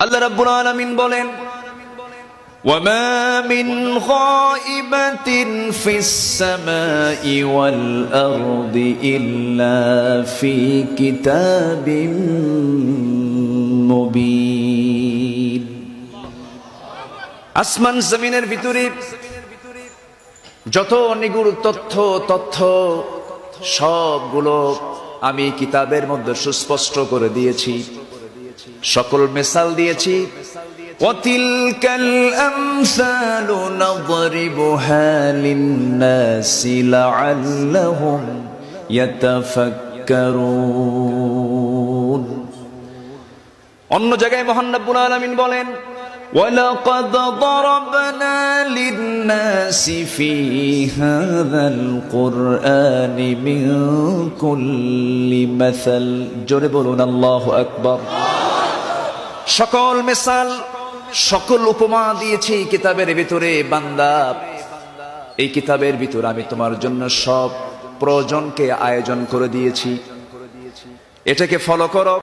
আল্লাহ রাব্বুল আলামিন বলেন, ওয়ামা মিন গায়িবাতিন ফিস সামাই ওয়াল আরদি ইল্লা ফি কিতাবিম মুবিন। আসমান জমিনের ভিতরে যত নিগুড় তথ্য সবগুলো আমি কিতাবের মধ্যে সুস্পষ্ট করে দিয়েছি, সকল মিসাল দিয়েছি। ওয়াতিলকাল আমসালু নাদরিবুহা লিন-নাসি লাআল্লাহুম ইয়াতাফাক্কারুন। অন্য জায়গায় মহান রব্বুল আলামিন বলেন, ওয়ালাকাদ দারাবনা লিন-নাসি ফি হাযাল কুরআনি মিন কুল্লি মাসাল। জোরে বলুন আল্লাহু আকবার। সকল মিসাল, সকল উপমা দিয়েছি কিতাবের ভিতরে। বান্দা, এই কিতাবের ভিতরে আমি তোমার জন্য সব প্রয়োজনকে আয়োজন করে দিয়েছি, এটাকে ফলো করো।